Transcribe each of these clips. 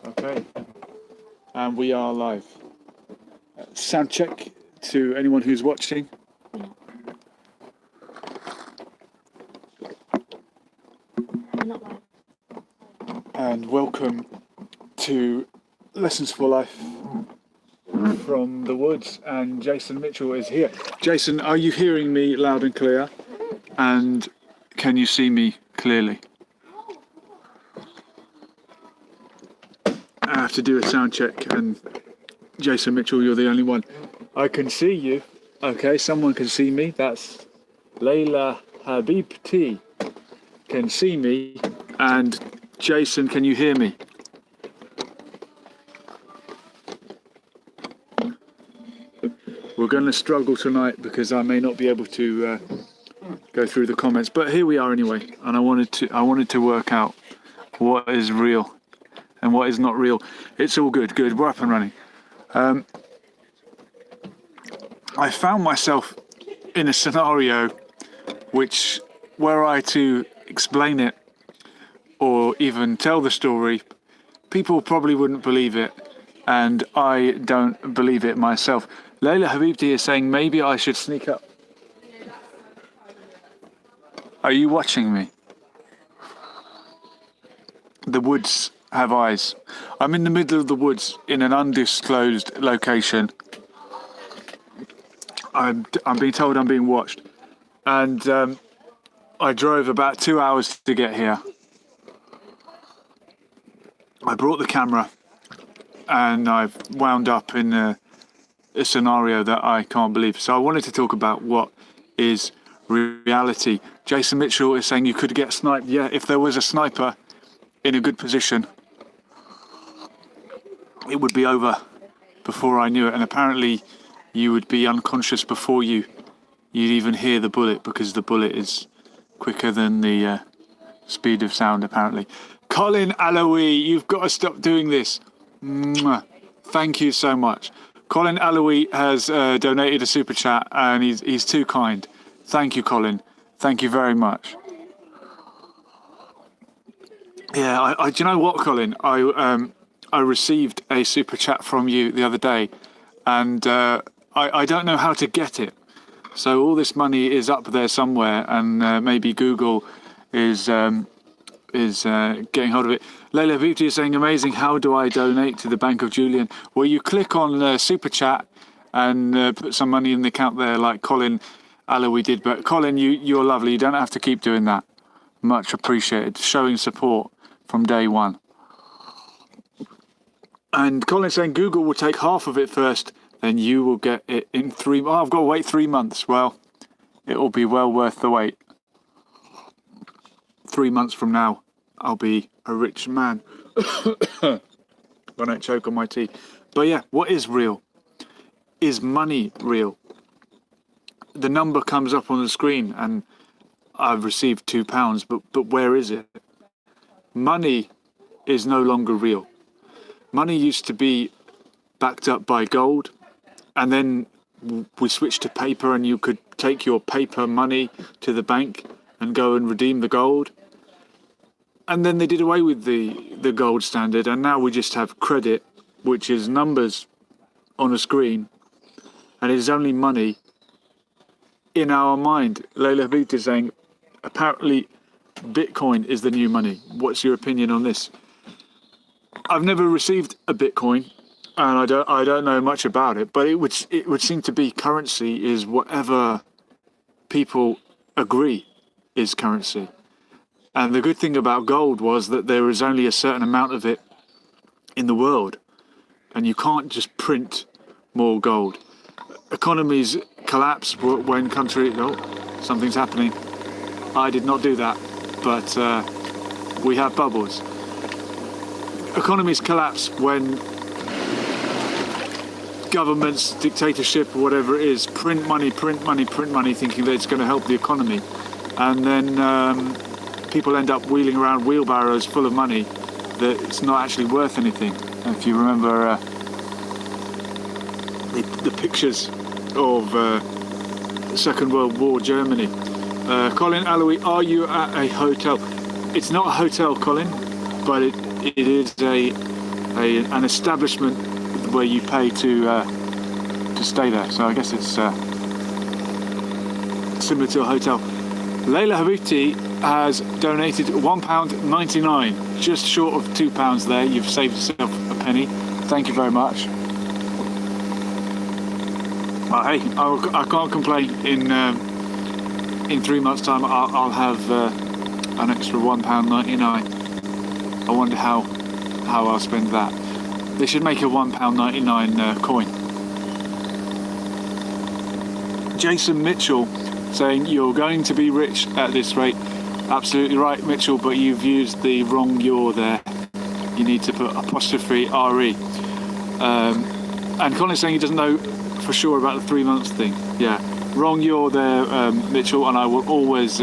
Okay, and we are live. Sound check to anyone who's watching. Not live. And welcome to Lessons for Life from the woods. And Jason Mitchell is here. Jason, are you hearing me loud and clear? And can you see me clearly? I have to do a sound check, and Jason Mitchell, you're the only one. I can see you. Okay, someone can see me. That's Layla Habibti can see me. And Jason, can you hear me? We're going to struggle tonight because I may not be able to go through the comments, but here we are anyway. And I wanted to work out what is real and what is not real. It's all good. We're up and running. I found myself in a scenario which, were I to explain it or even tell the story, people probably wouldn't believe it, and I don't believe it myself. Layla Habibti is saying maybe I should sneak up. Are you watching me? The woods have eyes. I'm in the middle of the woods in an undisclosed location. I'm being told I'm being watched, and I drove about 2 hours to get here. I brought the camera, and I've wound up in a scenario that I can't believe. So I wanted to talk about what is reality. Jason Mitchell is saying you could get sniped. Yeah, if there was a sniper in a good position, it would be over before I knew it. And apparently you would be unconscious before you'd even hear the bullet, because the bullet is quicker than the speed of sound, apparently. Colin Alawi, you've got to stop doing this. Mwah. Thank you so much. Colin Alawi has donated a super chat, and he's too kind. Thank you, Colin. Thank you very much. Yeah, do you know what, Colin? I received a super chat from you the other day, and I don't know how to get it. So all this money is up there somewhere, and maybe Google is getting hold of it. Layla Habibti is saying, amazing, how do I donate to the Bank of Julian? Well, you click on super chat and put some money in the account there, like Colin Alawi did. But Colin, you're lovely. You don't have to keep doing that. Much appreciated. Showing support from day one. And Colin's saying Google will take half of it first, then you will get it in 3 months. Oh, I've got to wait 3 months. Well, it will be well worth the wait. 3 months from now, I'll be a rich man. I don't choke on my tea. But yeah, what is real? Is money real? The number comes up on the screen and I've received £2, but where is it? Money is no longer real. Money used to be backed up by gold, and then we switched to paper, and you could take your paper money to the bank and go and redeem the gold. And then they did away with the gold standard, and now we just have credit, which is numbers on a screen, and it is only money in our mind. Layla Habibti is saying, apparently Bitcoin is the new money. What's your opinion on this? I've never received a Bitcoin, and I don't know much about it, but it would seem to be currency is whatever people agree is currency. And the good thing about gold was that there is only a certain amount of it in the world, and you can't just print more gold. Economies collapse when something's happening. I did not do that, but we have bubbles. Economies collapse when governments, dictatorship, or whatever it is, print money, thinking that it's going to help the economy. And then people end up wheeling around wheelbarrows full of money that it's not actually worth anything. If you remember the pictures of Second World War Germany. Colin Alawi, are you at a hotel? It's not a hotel, Colin, but it is an establishment where you pay to stay there. So I guess it's similar to a hotel. Layla Habibti has donated £1.99, just short of £2 there. You've saved yourself a penny. Thank you very much. Well, hey, I can't complain. In 3 months' time, I'll have an extra £1.99. I wonder how I'll spend that. They should make a £1.99 coin. Jason Mitchell saying, you're going to be rich at this rate. Absolutely right, Mitchell, but you've used the wrong "you're" there. You need to put apostrophe RE. And Colin's saying he doesn't know for sure about the 3 months thing. Yeah, wrong "you're" there, Mitchell, and I will always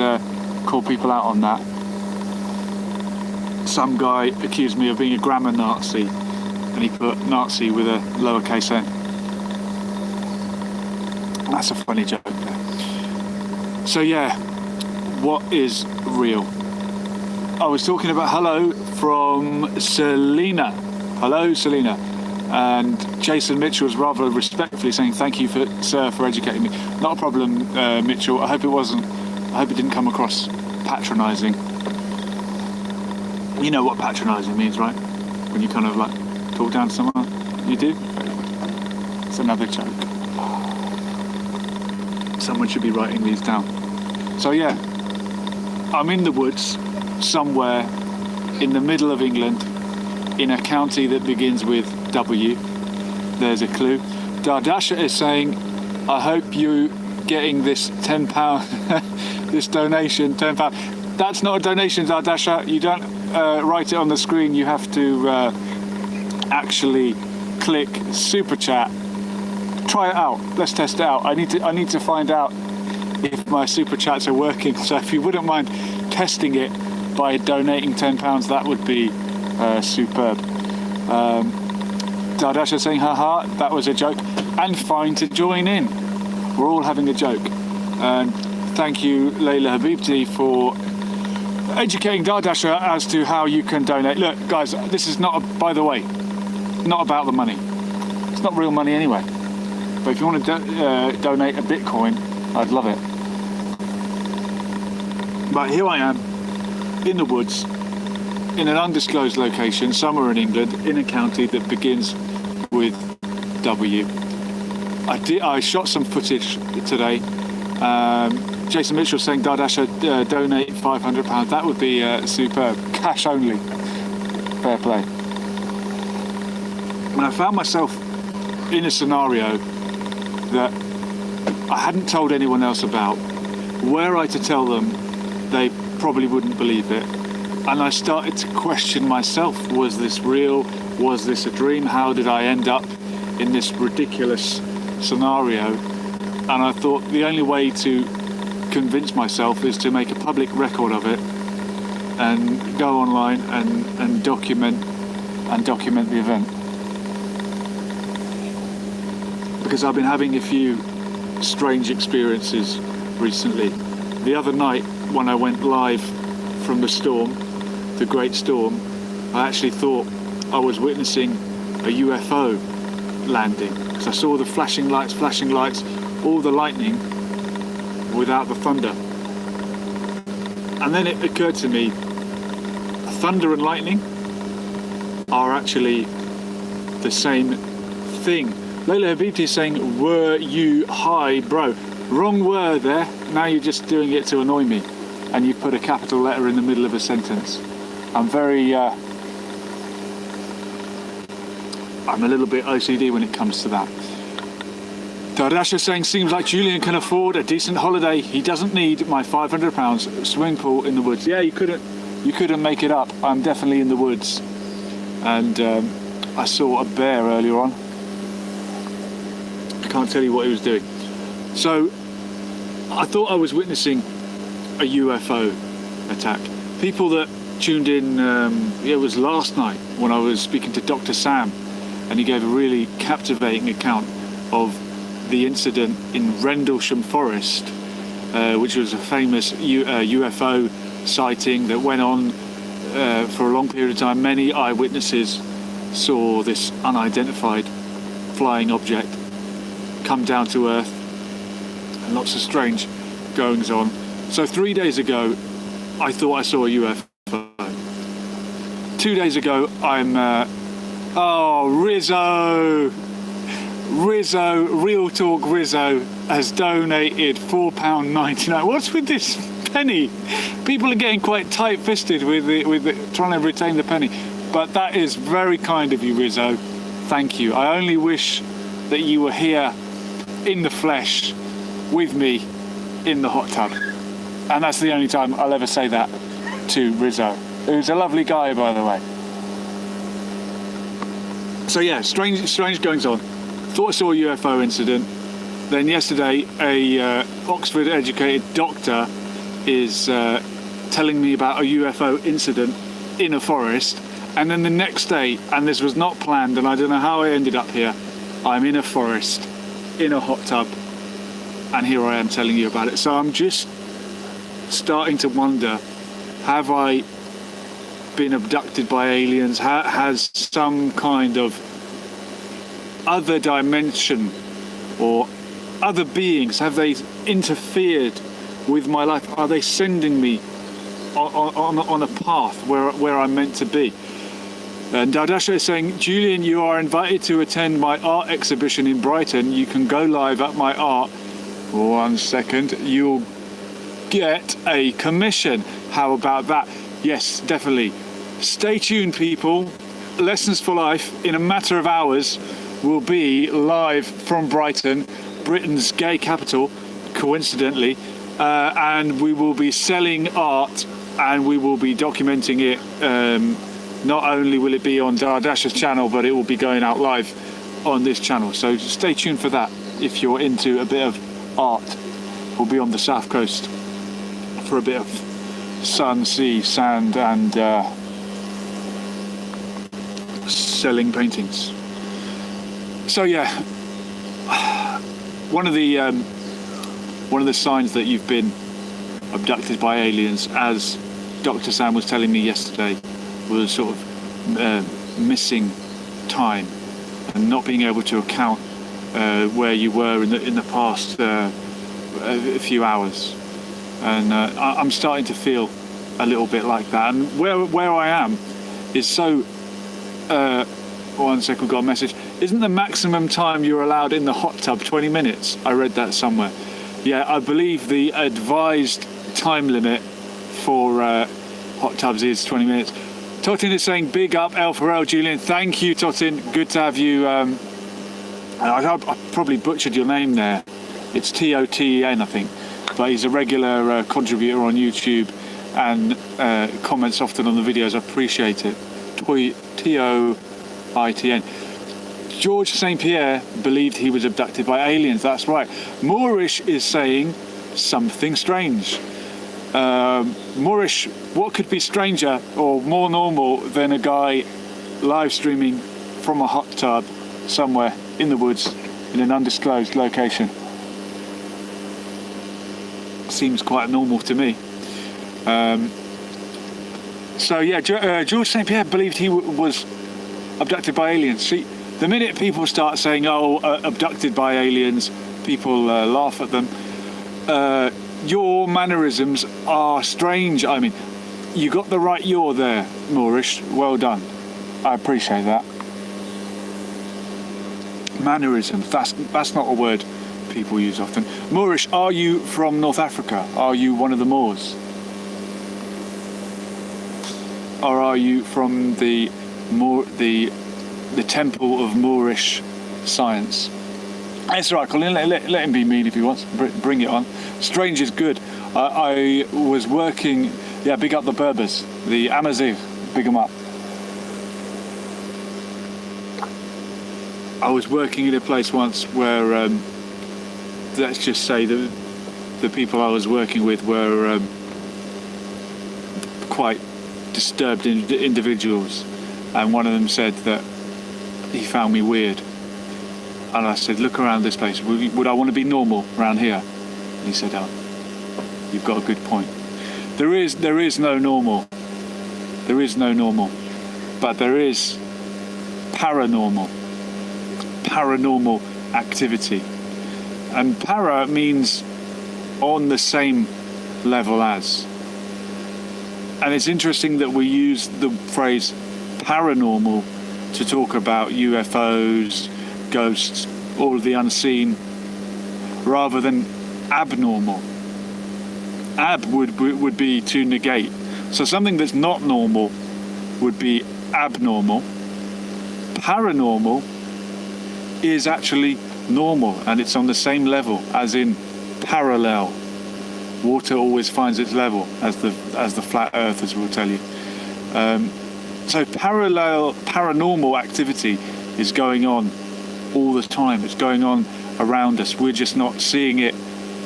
call people out on that. Some guy accused me of being a grammar Nazi, and he put Nazi with a lowercase n. That's a funny joke there. So yeah, what is real? I was talking about hello from Selena. Hello, Selena. And Jason Mitchell was rather respectfully saying thank you, sir, for educating me. Not a problem, Mitchell. I hope it didn't come across patronising. You know what patronising means, right? When you kind of like talk down to someone. You do? It's another joke. Someone should be writing these down. So yeah, I'm in the woods somewhere in the middle of England in a county that begins with W. There's a clue. Dardasha is saying, I hope you getting this £10 this donation, £10. That's not a donation, Dardasha. You don't write it on the screen. You have to actually click super chat. Try it out. Let's test it out. I need to find out if my super chats are working. So if you wouldn't mind testing it by donating £10, that would be superb. Dardasha saying, haha, that was a joke, and fine to join in. We're all having a joke. And thank you, Layla Habibti, for educating Dardasha as to how you can donate. Look, guys, this is not, by the way, not about the money. It's not real money anyway. But if you want to donate a Bitcoin, I'd love it. But here I am, in the woods, in an undisclosed location, somewhere in England, in a county that begins with W. I shot some footage today. Jason Mitchell saying, Dardasha, donate £500. That would be superb. Cash only. Fair play. And I found myself in a scenario that I hadn't told anyone else about. Were I to tell them, they probably wouldn't believe it. And I started to question myself. Was this real? Was this a dream? How did I end up in this ridiculous scenario? And I thought the only way to convince myself is to make a public record of it and go online and document the event. Because I've been having a few strange experiences recently. The other night when I went live from the storm, the great storm, I actually thought I was witnessing a UFO landing, because I saw the flashing lights, all the lightning without the thunder. And then it occurred to me, thunder and lightning are actually the same thing. Layla Habibti is saying, were you high, bro? Wrong word there. Now you're just doing it to annoy me. And you put a capital letter in the middle of a sentence. I'm a little bit OCD when it comes to that. Dardasha saying, seems like Julian can afford a decent holiday. He doesn't need my £500 swimming pool in the woods. Yeah, you couldn't make it up. I'm definitely in the woods. And I saw a bear earlier on. I can't tell you what he was doing. So I thought I was witnessing a UFO attack. People that tuned in, it was last night when I was speaking to Dr. Sam, and he gave a really captivating account of the incident in Rendlesham Forest, which was a famous UFO sighting that went on for a long period of time, many eyewitnesses saw this unidentified flying object come down to Earth, and lots of strange goings on. So 3 days ago, I thought I saw a UFO. 2 days ago, Rizzo, Real Talk Rizzo has donated £4.99. What's with this penny? People are getting quite tight-fisted with trying to retain the penny. But that is very kind of you, Rizzo. Thank you. I only wish that you were here in the flesh with me in the hot tub. And that's the only time I'll ever say that to Rizzo, who's a lovely guy, by the way. So yeah, strange goings on. Thought I saw a UFO incident. Then yesterday, a Oxford-educated doctor is telling me about a UFO incident in a forest. And then the next day, and this was not planned, and I don't know how I ended up here, I'm in a forest, in a hot tub, and here I am telling you about it. So I'm just starting to wonder, have I been abducted by aliens? Has some kind of other dimension or other beings, have they interfered with my life? Are they sending me on a path where I'm meant to be? And Dardasha is saying, Julian, you are invited to attend my art exhibition in Brighton. You can go live at my art. 1 second. You'll get a commission. How about that? Yes, definitely. Stay tuned, people. Lessons for Life, in a matter of hours, will be live from Brighton, Britain's gay capital, coincidentally. And we will be selling art, and we will be documenting it. Not only will it be on Dardasha's channel, but it will be going out live on this channel. So stay tuned for that if you're into a bit of art. We'll be on the south coast for a bit of sun, sea, sand, and selling paintings. So yeah, one of the signs that you've been abducted by aliens, as Dr. Sam was telling me yesterday, was sort of missing time and not being able to account where you were in the past a few hours. And I'm starting to feel a little bit like that. And where I am is so... 1 second, got a message. Isn't the maximum time you're allowed in the hot tub 20 minutes? I read that somewhere. Yeah, I believe the advised time limit for hot tubs is 20 minutes. Totin is saying, big up L for L, Julian. Thank you, Totin. Good to have you. I probably butchered your name there. It's Toten, I think. But he's a regular contributor on YouTube and comments often on the videos. I appreciate it. Toitn. George St. Pierre believed he was abducted by aliens. That's right. Moorish is saying something strange. Moorish, what could be stranger or more normal than a guy live streaming from a hot tub somewhere in the woods in an undisclosed location? Seems quite normal to me. So yeah, George St. Pierre believed he was abducted by aliens. See, the minute people start saying, abducted by aliens, people laugh at them. Your mannerisms are strange. I mean, you got the right yaw there, Moorish. Well done. I appreciate that. Mannerisms, that's not a word people use often. Moorish, are you from North Africa? Are you one of the Moors? Or are you from the temple of Moorish science? That's right, Colin. Let him be mean if he wants. Bring it on. Strange is good. I was working. Yeah, big up the Berbers, the Amazigh. Big them up. I was working in a place once where, let's just say, the people I was working with were quite disturbed individuals, and one of them said that he found me weird. And I said, look around this place. Would I want to be normal around here? And he said, oh, you've got a good point. There is no normal. there is no normal, but there is paranormal activity. And para means on the same level as. And it's interesting that we use the phrase paranormal to talk about UFOs, ghosts, all of the unseen, rather than abnormal. Ab would be to negate. So something that's not normal would be abnormal. Paranormal is actually normal, and it's on the same level, as in parallel. Water always finds its level, as the flat earthers will tell you. So paranormal activity is going on all the time. It's going on around us. We're just not seeing it.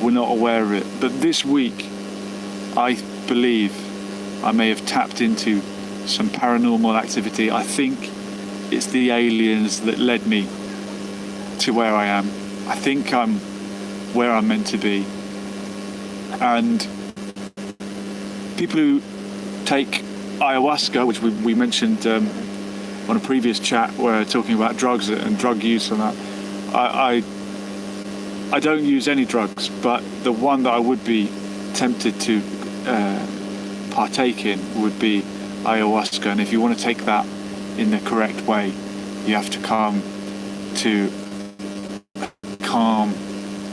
We're not aware of it. But this week, I believe I may have tapped into some paranormal activity. I think it's the aliens that led me to where I am. I think I'm where I'm meant to be. And people who take ayahuasca, which we mentioned on a previous chat, where talking about drugs and drug use and that, I don't use any drugs, but the one that I would be tempted to partake in would be ayahuasca. And if you want to take that in the correct way, you have to come to a calm,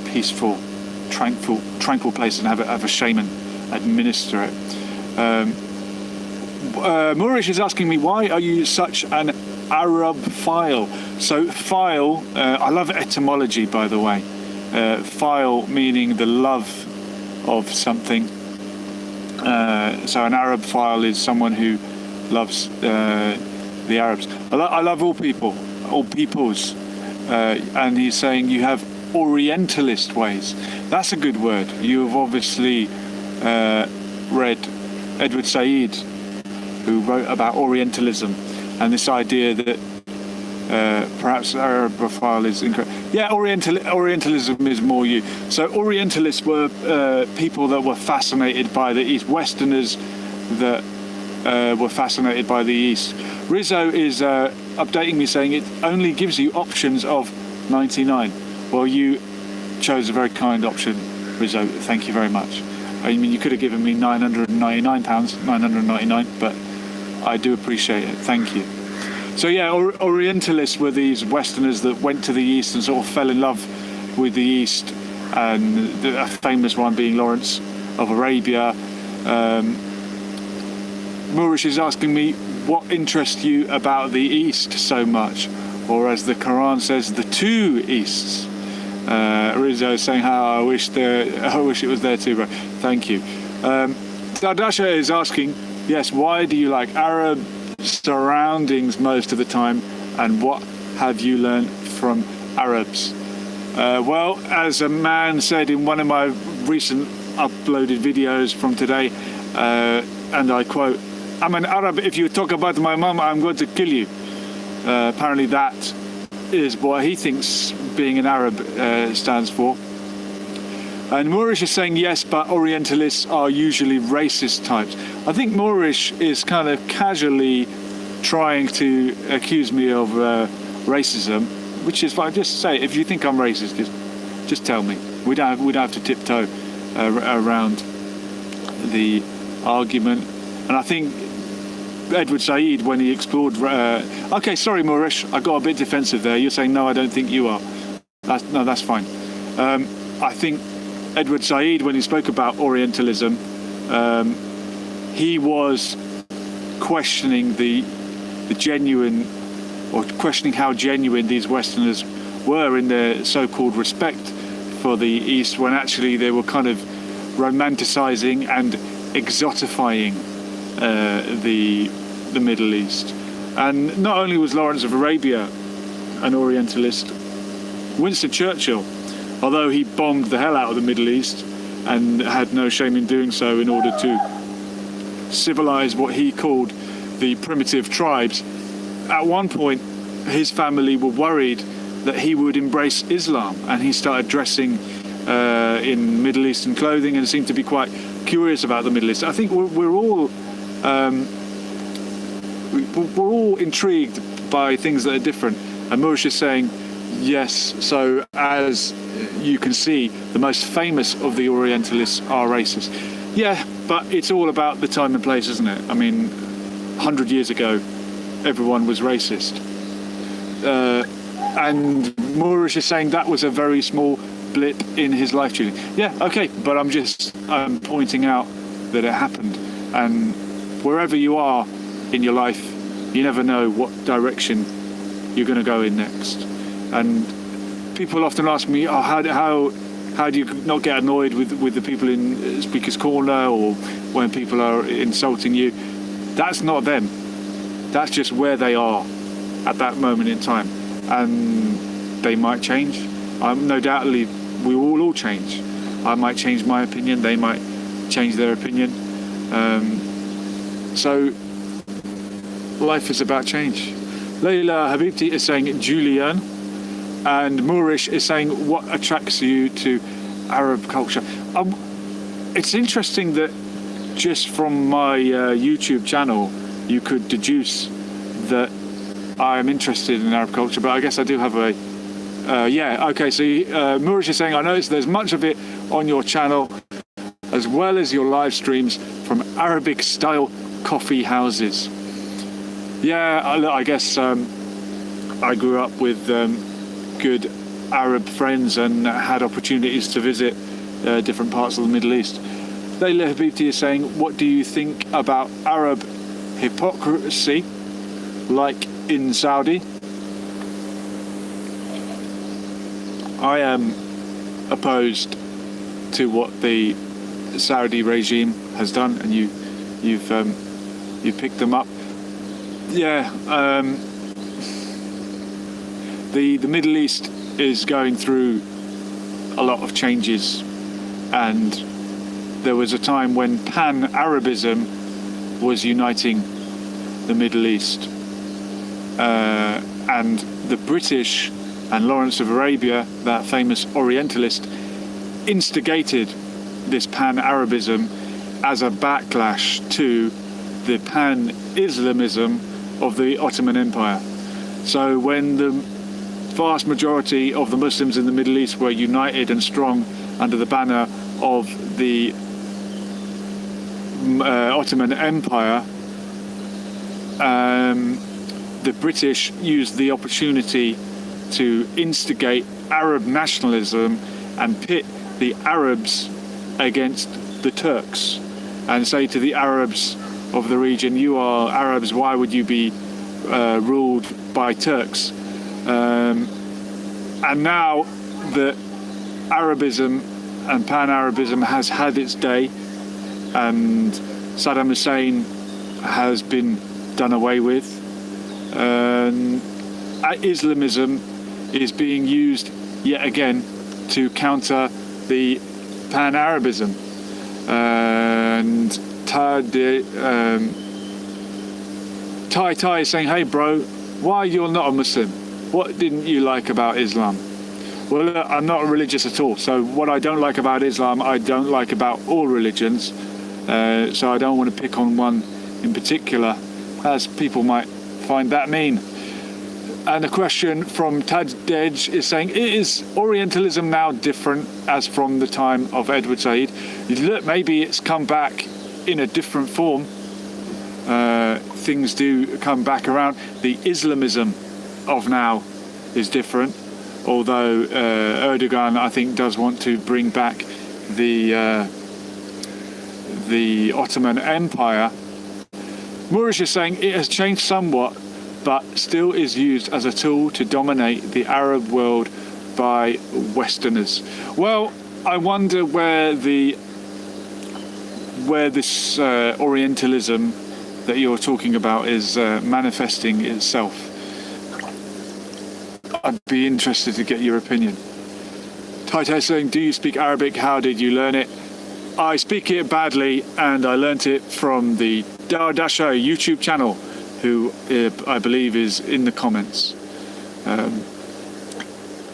peaceful, tranquil place and have a shaman administer it. Moorish is asking me, why are you such an Arab-phile? So phile, I love etymology, by the way. Phile meaning the love of something. So an Arab-phile is someone who loves the Arabs. I love all people, all peoples. And he's saying you have Orientalist ways. That's a good word. You have obviously read Edward Said, who wrote about Orientalism and this idea that perhaps Arabophile is incorrect. Yeah, Orientalism is more you. So Orientalists were people that were fascinated by the East, Westerners that were fascinated by the East. Rizzo is updating me saying it only gives you options of 99. Well, you chose a very kind option, Rizzo. Thank you very much. I mean, you could have given me £999, 999, but I do appreciate it. Thank you. So yeah, Orientalists were these Westerners that went to the East and sort of fell in love with the East, and a famous one being Lawrence of Arabia. Moorish is asking me, what interests you about the East so much? Or as the Quran says, the two Easts. Rizzo is saying, I wish it was there too, bro. Thank you. Dardasha is asking, yes, why do you like Arab surroundings most of the time, and what have you learned from Arabs? Well, as a man said in one of my recent uploaded videos from today, and I quote, I'm an Arab, if you talk about my mom, I'm going to kill you. Apparently that is what he thinks being an Arab stands for. And Moorish is saying yes, but Orientalists are usually racist types. I think Moorish is kind of casually trying to accuse me of racism, which is fine. Just say it. If you think I'm racist, just tell me. We don't have to tiptoe around the argument. And I think Edward Said, when he explored... okay, sorry, Moorish, I got a bit defensive there. You're saying, no, I don't think you are. That's fine. I think Edward Said, when he spoke about Orientalism, he was questioning the genuine, or questioning how genuine these Westerners were in their so-called respect for the East, when actually they were kind of romanticizing and exotifying the Middle East. And not only was Lawrence of Arabia an Orientalist, Winston Churchill, although he bombed the hell out of the Middle East and had no shame in doing so in order to civilize what he called the primitive tribes, at one point his family were worried that he would embrace Islam, and he started dressing in Middle Eastern clothing and seemed to be quite curious about the Middle East. I think we're all we're all intrigued by things that are different. And Moorish is saying, yes, so as you can see, the most famous of the Orientalists are racist. Yeah, but it's all about the time and place, isn't it? I mean, 100 years ago, everyone was racist. And Moorish is saying that was a very small blip in his life, Julie. Yeah, okay, but I'm pointing out that it happened. And wherever you are in your life, you never know what direction you're going to go in next. And people often ask me, oh, how do you not get annoyed with the people in Speaker's Corner or when people are insulting you? That's not them. That's just where they are at that moment in time. And they might change. No doubtly, we will all change. I might change my opinion. They might change their opinion. So life is about change. Leila Habibti is saying Julian, and Moorish is saying what attracts you to Arab culture. It's interesting that just from my YouTube channel you could deduce that I am interested in Arab culture, but I guess I do have a so Moorish is saying, I noticed there's much of it on your channel as well as your live streams from Arabic style coffee houses. Yeah, I guess I grew up with good Arab friends and had opportunities to visit different parts of the Middle East. Leila Habibti is saying, what do you think about Arab hypocrisy, like in Saudi? I am opposed to what the Saudi regime has done, and you've picked them up. Yeah, the Middle East is going through a lot of changes, and there was a time when Pan-Arabism was uniting the Middle East, and the British and Lawrence of Arabia, that famous Orientalist, instigated this Pan-Arabism as a backlash to the Pan-Islamism of the Ottoman Empire. So when the vast majority of the Muslims in the Middle East were united and strong under the banner of the Ottoman Empire, the British used the opportunity to instigate Arab nationalism and pit the Arabs against the Turks and say to the Arabs of the region, you are Arabs, why would you be ruled by Turks? And now that Arabism and Pan-Arabism has had its day and Saddam Hussein has been done away with, Islamism is being used yet again to counter the Pan-Arabism. And Tai is saying, hey bro, why you're not a Muslim? What didn't you like about Islam? Well, look, I'm not religious at all. So what I don't like about Islam, I don't like about all religions. So I don't want to pick on one in particular, as people might find that mean. And a question from Tajdej is saying, is Orientalism now different as from the time of Edward Said? Look, maybe it's come back in a different form. Things do come back around. The Islamism of now is different, although Erdogan, I think, does want to bring back the Ottoman Empire. Moorish is saying it has changed somewhat, but still is used as a tool to dominate the Arab world by Westerners. Well, I wonder where this Orientalism that you're talking about is manifesting itself. I'd be interested to get your opinion. Taita is saying, do you speak Arabic? How did you learn it? I speak it badly, and I learnt it from the Dardasha YouTube channel, who I believe is in the comments.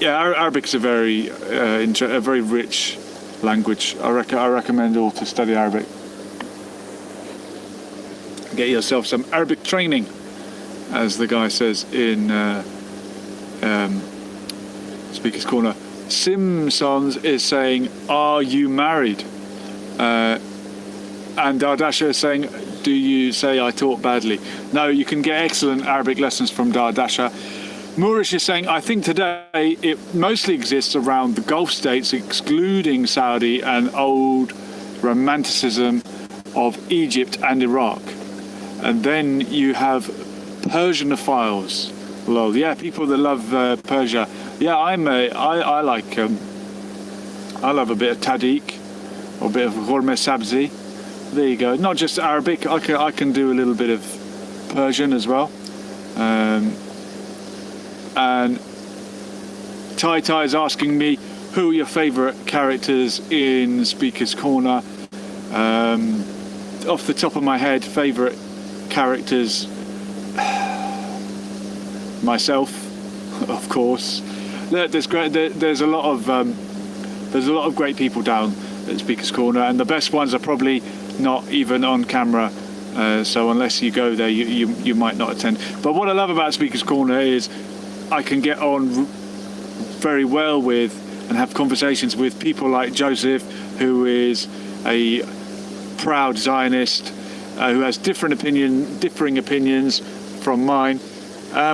Arabic is a very rich language. I recommend all to study Arabic. Get yourself some Arabic training. as the guy says in Speaker's Corner. Simpsons is saying, "Are you married?" And Dardasha is saying, "Do you say I talk badly?" No, you can get excellent Arabic lessons from Dardasha. Moorish is saying, "I think today it mostly exists around the Gulf states, excluding Saudi and old romanticism of Egypt and Iraq." And then you have Persianophiles. Lol. Yeah, people that love Persia. Yeah, I like. I love a bit of Tadiq or a bit of Ghormeh Sabzi. There you go. Not just Arabic. I can do a little bit of Persian as well. And Tai Tai is asking me who are your favourite characters in Speaker's Corner. Off the top of my head, favourite characters. Myself, of course. There's a lot of great people down at Speaker's Corner, and the best ones are probably not even on camera. So unless you go there, you might not attend. But what I love about Speaker's Corner is I can get on very well with and have conversations with people like Joseph, who is a proud Zionist, who has differing opinions from mine.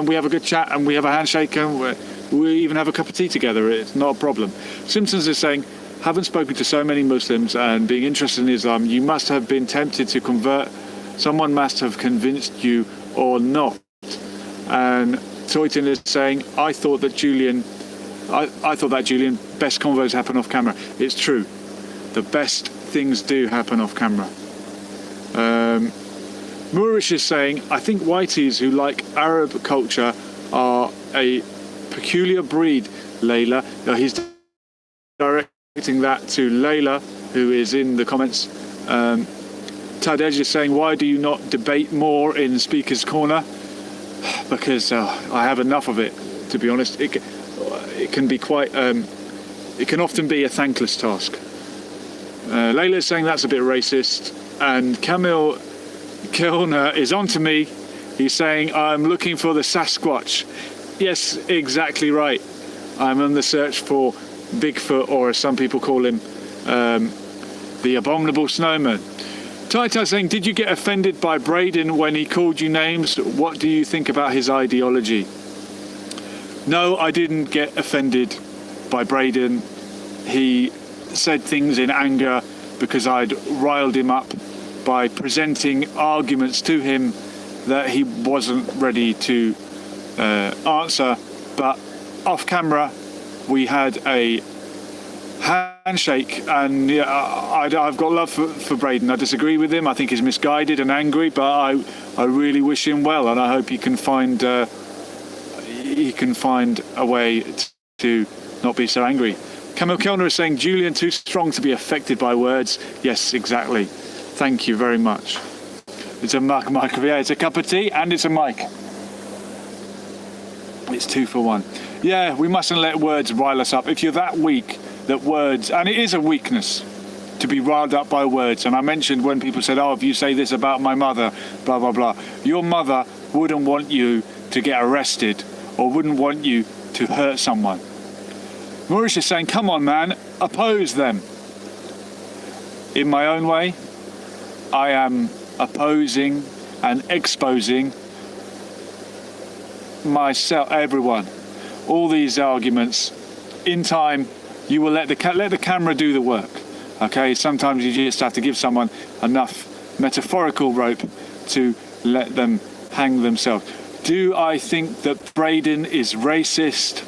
We have a good chat and we have a handshake and we even have a cup of tea together. It's not a problem. Simpsons is saying, "Haven't spoken to so many Muslims and being interested in Islam, you must have been tempted to convert. Someone must have convinced you or not." And Toyton is saying, I thought that Julian, best convos happen off camera. It's true. The best things do happen off camera. Moorish is saying, "I think whiteys who like Arab culture are a peculiar breed, Layla." He's directing that to Layla, who is in the comments. Tadej is saying, "Why do you not debate more in Speaker's Corner?" Because I have enough of it, to be honest. It can be quite... it can often be a thankless task. Layla is saying that's a bit racist. And Camille Kilner is on to me. He's saying, "I'm looking for the Sasquatch." Yes, exactly right. I'm on the search for Bigfoot, or as some people call him, the abominable snowman. Taita saying, "Did you get offended by Braden when he called you names? What do you think about his ideology?" No, I didn't get offended by Braden. He said things in anger because I'd riled him up by presenting arguments to him that he wasn't ready to answer. But off camera, we had a handshake, and yeah, I've got love for Braden. I disagree with him. I think he's misguided and angry, but I really wish him well, and I hope he can find a way to not be so angry. Camille Kellner is saying, "Julian too strong to be affected by words." Yes, exactly. Thank you very much. It's a mic. Yeah, it's a cup of tea and it's a mic. It's 2 for 1. Yeah, we mustn't let words rile us up. If you're that weak that words, and it is a weakness to be riled up by words. And I mentioned when people said, "Oh, if you say this about my mother, blah, blah, blah." Your mother wouldn't want you to get arrested or wouldn't want you to hurt someone. Maurice is saying, "Come on, man, oppose them." In my own way, I am opposing and exposing myself, everyone. All these arguments, in time, you will let the camera do the work. Okay, sometimes you just have to give someone enough metaphorical rope to let them hang themselves. Do I think that Braden is racist?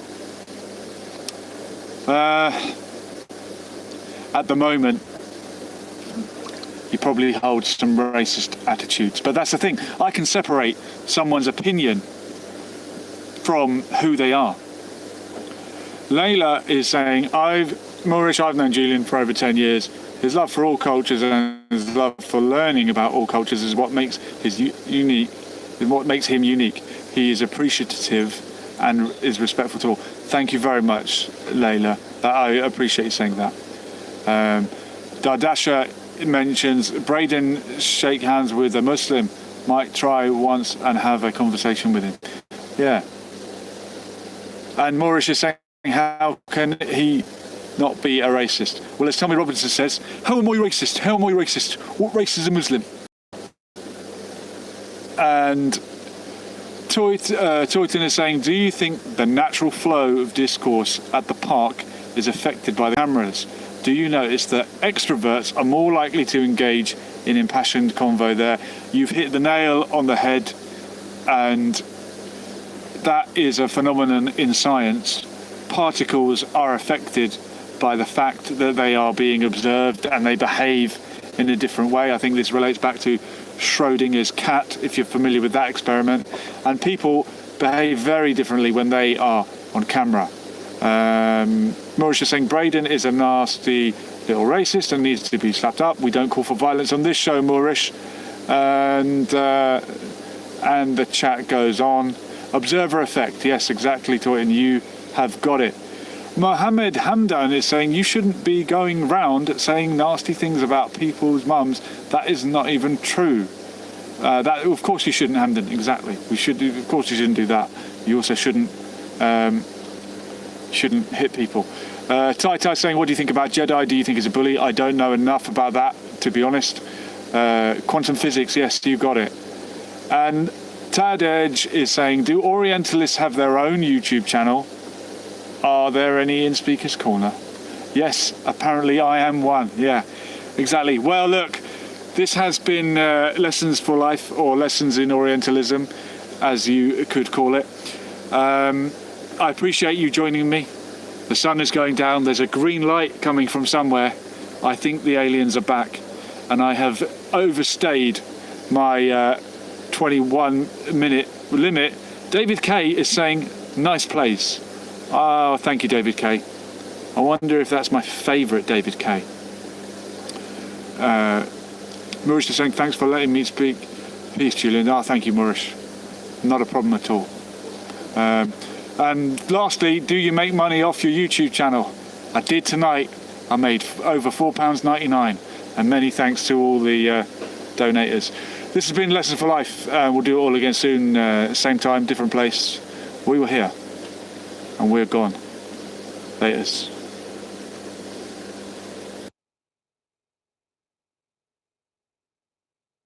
At the moment, he probably holds some racist attitudes. But that's the thing. I can separate someone's opinion from who they are. Layla is saying, I've known Julian for over 10 years. His love for all cultures and his love for learning about all cultures is what makes him unique. He is appreciative and is respectful to all. Thank you very much, Layla. I appreciate you saying that. Dardasha mentions Braden shake hands with a Muslim. might try once and have a conversation with him. Yeah. And Moorish is saying, how can he not be a racist? Well, as Tommy Robinson says, how am I racist? How am I racist? What race is a Muslim? And Toyton is saying, do you think the natural flow of discourse at the park is affected by the cameras? Do you notice that extroverts are more likely to engage in impassioned convo there? You've hit the nail on the head, and that is a phenomenon in science. Particles are affected by the fact that they are being observed and they behave in a different way. I think this relates back to Schrodinger's cat, if you're familiar with that experiment. And people behave very differently when they are on camera. Maurice is saying Braden is a nasty little racist and needs to be slapped up. We don't call for violence on this show, Maurice. And the chat goes on. Observer effect. Yes, exactly, Toyton. You have got it. Mohammed Hamdan is saying you shouldn't be going round saying nasty things about people's mums. That is not even true. That, of course, you shouldn't, Hamdan. Exactly. Of course, you shouldn't do that. You also shouldn't hit people. Tai saying, what do you think about Jedi? Do you think he's a bully? I don't know enough about that, to be honest. Quantum physics, yes, you got it. And Tad Edge is saying, do Orientalists have their own YouTube channel? Are there any in Speaker's Corner? Yes, apparently I am one. Yeah, exactly. Well, look, this has been Lessons for Life, or Lessons in Orientalism, as you could call it. I appreciate you joining me. The sun is going down. There's a green light coming from somewhere. I think the aliens are back. And I have overstayed my 21-minute limit. David Kay is saying, nice place. Oh, thank you, David Kay. I wonder if that's my favourite David Kay. Murish is saying, thanks for letting me speak. Peace, Julian. Oh, thank you, Murish. Not a problem at all. And lastly, do you make money off your YouTube channel? I did tonight. I made over £4.99. And many thanks to all the donators. This has been Lessons for Life. We'll do it all again soon. Same time, different place. We were here. And we're gone. Laters.